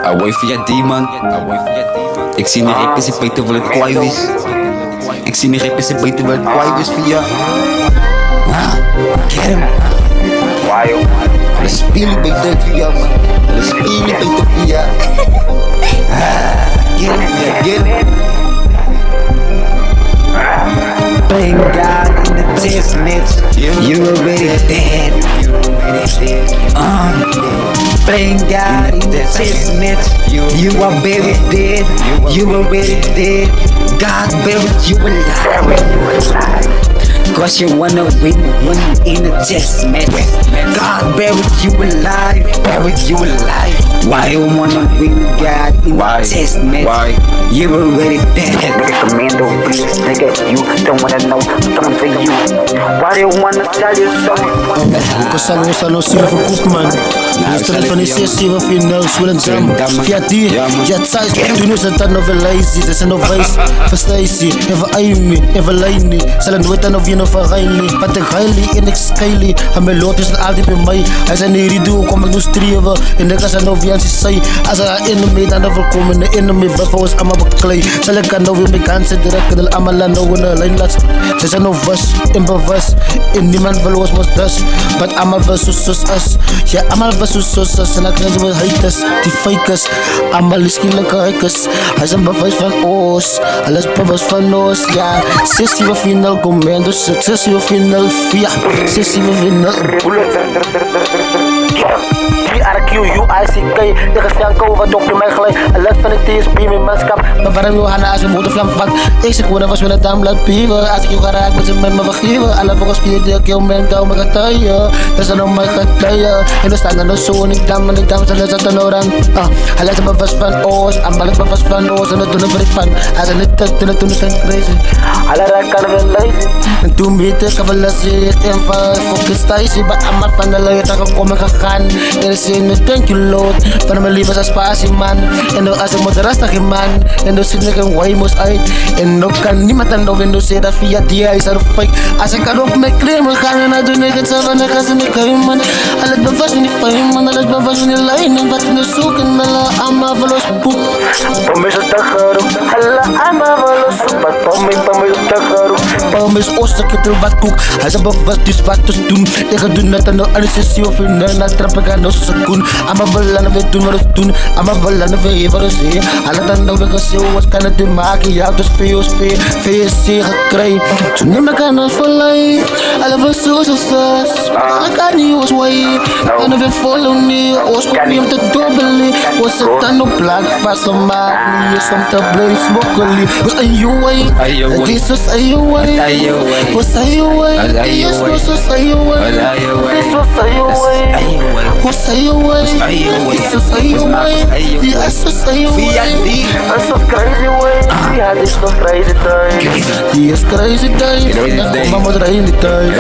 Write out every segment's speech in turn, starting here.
Away via Demon. Ik zie niet rippen, ze weten wel het kwaai is. Ik zie niet rippen, ze weten wel het kwaai is via. Get him. Alle spelen beter via, man. Alle spelen beter via. Get him, get him. Playing God in the test match, you already dead. Playing God in the test match, you are very dead. You already dead. God buried you alive. Cause you wanna win in a test match. God buried you alive. Buried you alive. Why you wanna win God in a test match? Why? You already dead. Nigga commando beast, nigga, you don't wanna know, I'm coming for you. Why do you wanna tell you so? Ik was al zeven koopman. De strijd van die 6-7 finals, Willem via die, ja thuis, toen is het dan nog wel lazy. Ze zijn nog wijs, verstijs je, even Aimi, even Leini. Zal het nooit aan of je nog van Riley. Wat ik Riley en ik Skyly. Hij mijn lot is altijd bij mij. Hij zei nee, Rido, kom ik nu streven. En ik was nog wie aan zei. Als hij enemy dan de voorkomende enemy, wat voor ons allemaal bekleed. Zal ik aan nog weer mijn kansen direct, en allemaal aan nou in de lijn laat. Ze zijn nog was, en bewust. En niemand wil ons dus. But allemaal was zoals us. Ja, allemaal was zoals us. En dan krijgen we haters, die fakers. Allemaal is kinderlijke hikers. Hij is een bewijs van ons. Alles bewijs van ons, ja. Sessie we final commando. Sessie we final via. Sessie we final. RQUICK, de gezelko wat op je mij gelijk. Alert van de TSB met manschap. Maar waarom Johanna als je moeder vlam vat? Ik zeg gewoon was wel een dame laat pieven. Als ik je ga raak met ze met me vergeven. Alle volgens die ik heel mijn kou me getuigen. Dat zijn nog mijn getuigen. En er staan dan zo en ik dam zal het dan orang. Hij laat me vast van oos. Allemaal me vast van oos. En dat doen we van. Hij zei niet dat en toen is het crazy. Alle raak kan wel lezen. En toen weet ik wel dat ze het en van fucking stijsie. Maar allemaal van de leid gekomen gegaan. Er is een thank you Lord. Van mijn liefde als spatie man. En dan als ik moet rastig in man. En dan zit ik een way moest uit. En dan kan niemand aan de window zeggen dat via die is er fake. Als ik kan op mijn kleren gaan en dan doe ik het zelf en dan ga ze niet komen man. Alles ben vast in die fame man. Alles ben vast in die lijn. En wat in de zoek en alle allemaal verlos boek. Pom is het tegeroep. Alle allemaal verlos boek. Maar pom is het tegeroep. Pom is oost, ik heb wat koek. Hij zei bewust dus wat te doen. Ik ga doen net aan de anesthesie of in een trap ik aan de seconde. Ama ballen we doen wat we doen. Ama ballen we even wat we zien. Alle dan nog weer gezien wat kan het te maken. Ja, dus VSC gekregen. Toen neem ik aan het verleden. Alle van zoals ik kan niet was way. En we follow me. Ons probleem te dobbelen. Was het dan op plak vastgemaakt. Niet is om te blijven smokkelen. Was aan je way. This was aan je way. Was aan je way. This was aan je way. This was aan je way. Was aan je way. This was aan je way. This was aan je way. This was crazy way. Ja, dit is nog crazy time. Die is crazy time. Kom maar erin die tijd.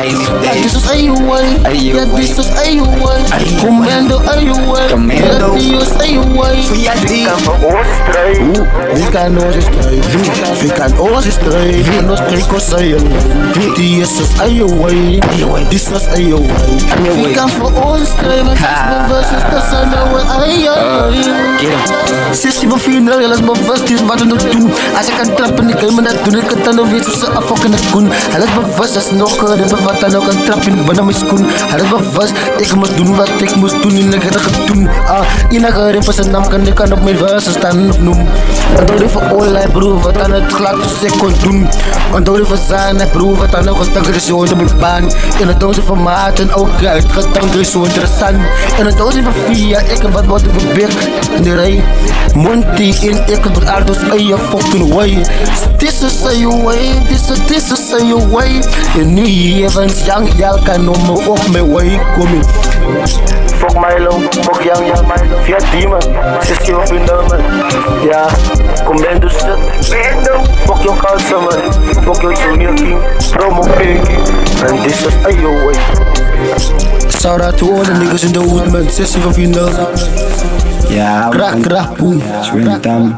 Ja, dit is aan je way. Ja, dit is aan je way. Commando aan je way. Ja, die is aan je way. Wie kan van ons strijden? Wie kan ons strijden? Wie kan ons strijden? Wie kan ons strijden? Die is aan je way. Dit is aan je way. Wie kan van ons strijden? Dat zijn nou aan je way. Sessie van final, alles bewust is wat we nog doen. Als ik kan trappen, ik kan me dat doen. Ik kan dan nog weer tussen affokken en koen. Alles bewust, dat is nog een wat dan ook een trap in de mijn schoen. Alles bewust, ik moest doen wat ik moest doen. En ik heb het doen. In een gerin van zijn naam kan ik op mijn versen staan opnoemen. Onthoud je van allerlei broer, wat aan het glad dus ik kon doen. Onthoud je van zijn broer, wat dan ook een stuk is zo op mijn baan. En het doosje van maat en ook uitgedankt is zo interessant. En het doosje van via, ik heb wat worden verbeerd in de rij. Monty in ik heb het aardig in je fucking way. This is a your way, this is a your way. En nu even young, jij kan om me op mijn way komen. Fuck Milo, fuck young, via Demon, sessie of in man. Ja, commando shit. Fuck your culture man, fuck your junior king, promo pinky. And this is a your way. Shout out to all the niggas in the hood man, sessie of final. Ja, Krak, boom. Swing time.